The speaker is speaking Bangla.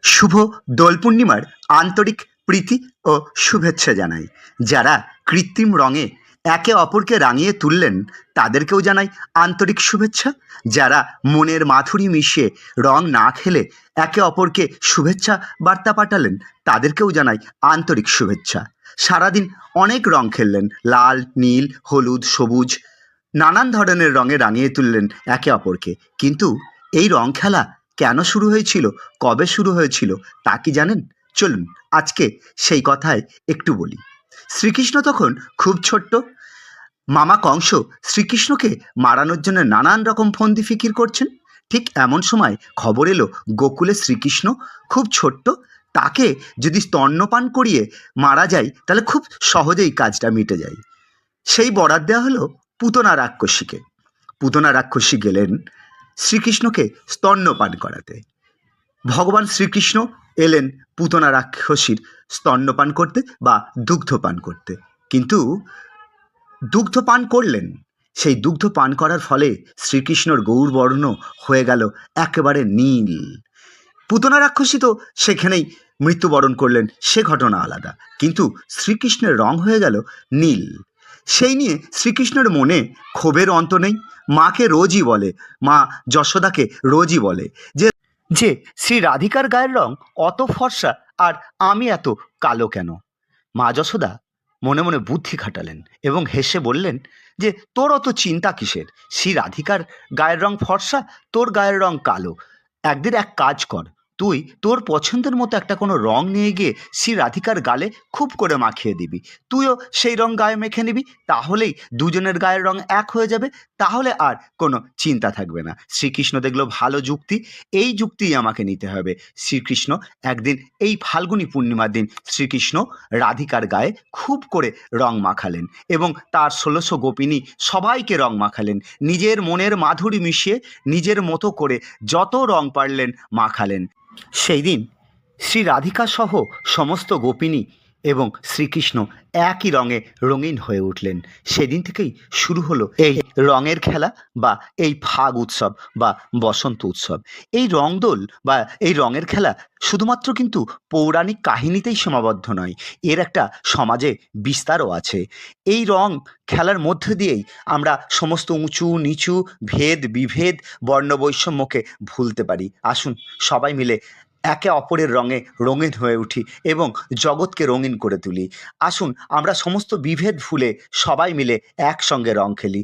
শুভ দোল পূর্ণিমার আন্তরিক প্রীতি ও শুভেচ্ছা জানাই। যারা কৃত্রিম রঙে একে অপরকে রাঙিয়ে তুললেন তাদেরকেও জানাই আন্তরিক শুভেচ্ছা। যারা মনের মাধুরী মিশিয়ে রং না খেলে একে অপরকে শুভেচ্ছা বার্তা পাঠালেন তাদেরকেও জানাই আন্তরিক শুভেচ্ছা। সারাদিন অনেক রং খেললেন, লাল, নীল, হলুদ, সবুজ, নানান ধরনের রঙে রাঙিয়ে তুললেন একে অপরকে। কিন্তু এই রং খেলা কেন শুরু হয়েছিল, কবে শুরু হয়েছিল তা কি জানেন? চলুন আজকে সেই কথাই একটু বলি। শ্রীকৃষ্ণ তখন খুব ছোট্ট। মামা কংস শ্রীকৃষ্ণকে মারানোর জন্য নানান রকম ফন্দি ফিকির করছেন। ঠিক এমন সময় খবর এলো গোকুলে শ্রীকৃষ্ণ খুব ছোট্ট, তাকে যদি স্তন্যপান করিয়ে মারা যায় তাহলে খুব সহজেই কাজটা মিটে যায়। সেই বরাত দেওয়া হলো পুতনা রাক্ষসীকে। পুতনা রাক্ষসী গেলেন শ্রীকৃষ্ণকে স্তন্যপান করাতে। ভগবান শ্রীকৃষ্ণ এলেন পুতনা রাক্ষসীর স্তন্যপান করতে বা দুগ্ধপান করতে। কিন্তু দুগ্ধপান করলেন, সেই দুগ্ধ পান করার ফলে শ্রীকৃষ্ণর গৌরবর্ণ হয়ে গেল একেবারে নীল। পুতনা রাক্ষসী তো সেখানেই মৃত্যুবরণ করলেন, সে ঘটনা আলাদা। কিন্তু শ্রীকৃষ্ণের রং হয়ে গেল নীল। সেই নিয়ে শ্রীকৃষ্ণের মনে ক্ষোভের অন্ত নেই। মাকে রোজই বলে, মা যশোদাকে রোজই বলে যে যে শ্রী রাধিকার গায়ের রং অত ফর্সা আর আমি এত কালো কেন? মা যশোদা মনে মনে বুদ্ধি খাটালেন এবং হেসে বললেন যে তোর অত চিন্তা কিসের? শ্রী রাধিকার গায়ের রং ফর্সা, তোর গায়ের রং কালো। একদিন এক কাজ কর, তুই তোর পছন্দের মতো একটা কোনো রং নিয়ে গিয়ে শ্রী রাধিকার গালে খুব করে মাখিয়ে দিবি। তুইও সেই রং গায়ে মেখে নিবি, তাহলেই দুজনের গায়ের রং এক হয়ে যাবে। তাহলে আর কোনো চিন্তা থাকবে না। শ্রীকৃষ্ণ দেখলো ভালো যুক্তি, এই যুক্তিই আমাকে নিতে হবে। শ্রীকৃষ্ণ একদিন এই ফাল্গুনী পূর্ণিমার দিন শ্রীকৃষ্ণ রাধিকার গায়ে খুব করে রং মাখালেন এবং তার ১৬০০ গোপিনী সবাইকে রং মাখালেন। নিজের মনের মাধুরী মিশিয়ে নিজের মতো করে যত রং পারলেন মাখালেন। সেই দিন শ্রী রাধিকা সহ সমস্ত গোপিনী এবং শ্রীকৃষ্ণ একই রঙে রঙিন হয়ে উঠলেন। সেদিন থেকেই শুরু হলো এই রঙের খেলা বা এই ফাগ উৎসব বা বসন্ত উৎসব। এই রংদোল বা এই রঙের খেলা শুধুমাত্র কিন্তু পৌরাণিক কাহিনীতেই সীমাবদ্ধ নয়, এর একটা সমাজে বিস্তারও আছে। এই রং খেলার মধ্যে দিয়েই আমরা সমস্ত উঁচু নিচু, ভেদ বিভেদ, বর্ণবৈষম্যকে ভুলতে পারি। আসুন সবাই মিলে একে অপরের রঙে রঙিন হয়ে উঠি এবং জগৎকে রঙিন করে তুলি। আসুন আমরা সমস্ত বিভেদ ভুলে সবাই মিলে একসঙ্গে রং খেলি।